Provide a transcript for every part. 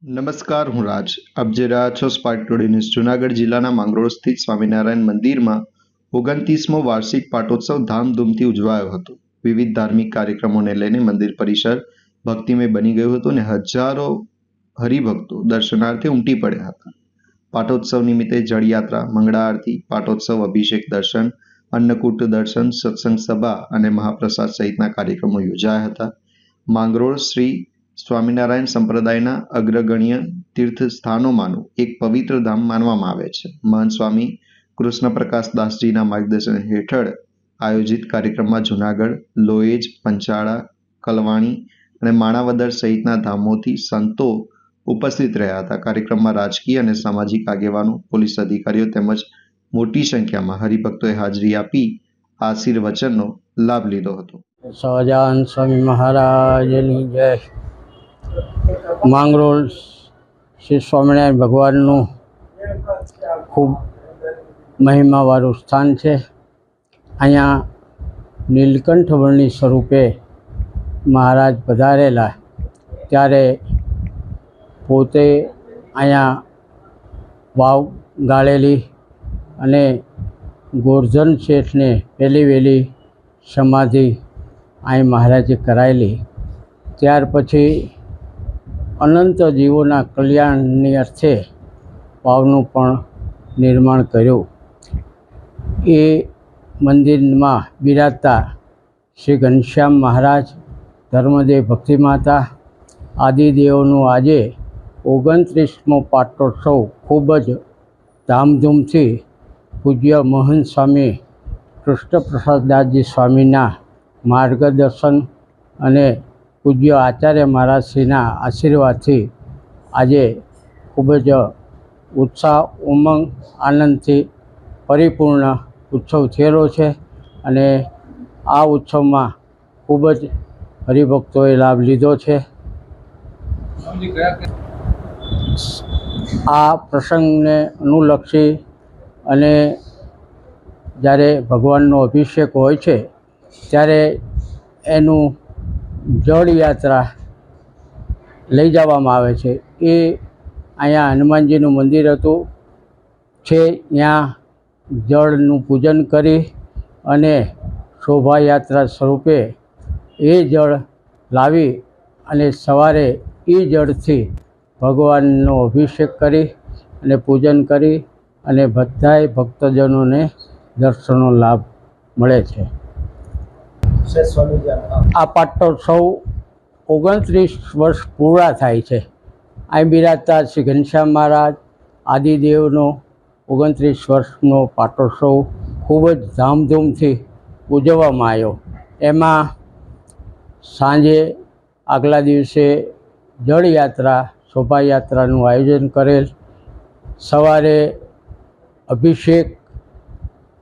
નમસ્કાર, હું રાજ. આપ જે રહ્યા છો સ્પાર્ક ટુડે ન્યૂઝ. જૂનાગઢ જિલ્લાના માંગરોળ સ્થિત સ્વામિનારાયણ મંદિરમાં 29મો વાર્ષિક પાટોત્સવ ધામધૂમથી ઉજવાયો હતો. વિવિધ ધાર્મિક કાર્યક્રમોને લઈને મંદિર પરિસર ભક્તિમય બની ગયું હતું અને હજારો હરિભક્તો દર્શનાર્થે ઉમટી પડ્યા હતા. પાટોત્સવ નિમિત્તે જળયાત્રા, મંગળા આરતી, પાટોત્સવ અભિષેક દર્શન, અન્નકૂટ દર્શન, સત્સંગ સભા અને મહાપ્રસાદ સહિતના કાર્યક્રમો યોજાયા હતા. માંગરોળ શ્રી સ્વામિનારાયણ સંપ્રદાયના અગ્રગણ્ય તીર્થસ્થાનોમાંનું એક પવિત્ર ધામ માનવામાં આવે છે. મહંત સ્વામી કૃષ્ણપ્રકાશ દાસજીના માર્ગદર્શન હેઠળ આયોજિત કાર્યક્રમમાં જૂનાગઢ, લોએજ, પંચાળા, કલવાણી અને માણાવદર સહિતના ધામોથી સંતો ઉપસ્થિત રહ્યા હતા. કાર્યક્રમમાં રાજકીય અને સામાજિક આગેવાનો, પોલીસ અધિકારીઓ તેમજ મોટી સંખ્યામાં હરિભક્તોએ હાજરી આપી આશીર્વચનનો લાભ લીધો હતો. સહજાનંદ સ્વામી મહારાજની જય. માંગરોળ શ્રી સ્વામિનારાયણ ભગવાનનું ખૂબ મહિમાવાળું સ્થાન છે. અહીંયા નીલકંઠ વર્ણી સ્વરૂપે મહારાજ પધારેલા ત્યારે પોતે અહીંયા વાવ ગાળેલી અને ગોરધન શેઠને પહેલી વહેલી સમાધિ અહીં મહારાજે કરાયેલી. ત્યાર પછી અનંત જીવોના કલ્યાણની અર્થે વાવનું પણ નિર્માણ કર્યું. એ મંદિરમાં બિરાજતા શ્રી ઘનશ્યામ મહારાજ, ધર્મદેવ ભક્તિમાતા આદિદેવનું આજે 29મો પાટોત્સવ ખૂબ જ ધામધૂમથી પૂજ્ય મહંત સ્વામી કૃષ્ણપ્રસાદદાસજી સ્વામીના માર્ગદર્શન અને પૂજ્ય આચાર્ય મહારાજશ્રીના આશીર્વાદથી આજે ખૂબ જ ઉત્સાહ, ઉમંગ, આનંદથી પરિપૂર્ણ ઉત્સવ થયેલો છે અને આ ઉત્સવમાં ખૂબ જ હરિભક્તોએ લાભ લીધો છે. આ પ્રસંગને અનુલક્ષી અને જ્યારે ભગવાનનો અભિષેક હોય છે ત્યારે એનું જળયાત્રા લઈ જવામાં આવે છે. એ અહીંયા હનુમાનજીનું મંદિર હતું છે, ત્યાં જળનું પૂજન કરી અને શોભાયાત્રા સ્વરૂપે એ જળ લાવી અને સવારે એ જળથી ભગવાનનો અભિષેક કરી અને પૂજન કરી અને બધાય ભક્તજનોને દર્શનનો લાભ મળે છે. આ પાટોત્સવ 29 વર્ષ પૂરા થાય છે. અહીં બિરાજતા શ્રી ઘનશ્યામ મહારાજ આદિદેવનો 29 વર્ષનો પાટોત્સવ ખૂબ જ ધામધૂમથી ઉજવવામાં આવ્યો. એમાં સાંજે આગલા દિવસે જળયાત્રા, શોભાયાત્રાનું આયોજન કરેલ. સવારે અભિષેક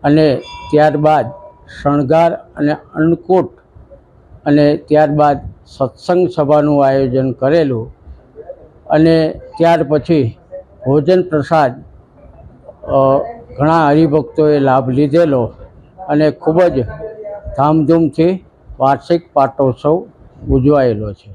અને ત્યારબાદ શણગાર અને અન્નકૂટ અને ત્યારબાદ સત્સંગ સભાનું આયોજન કરેલું અને ત્યાર પછી ભોજન પ્રસાદ ઘણા હરિભક્તોએ લાભ લીધેલો અને ખૂબ જ ધામધૂમથી વાર્ષિક પાટોત્સવ ઉજવાયેલો છે.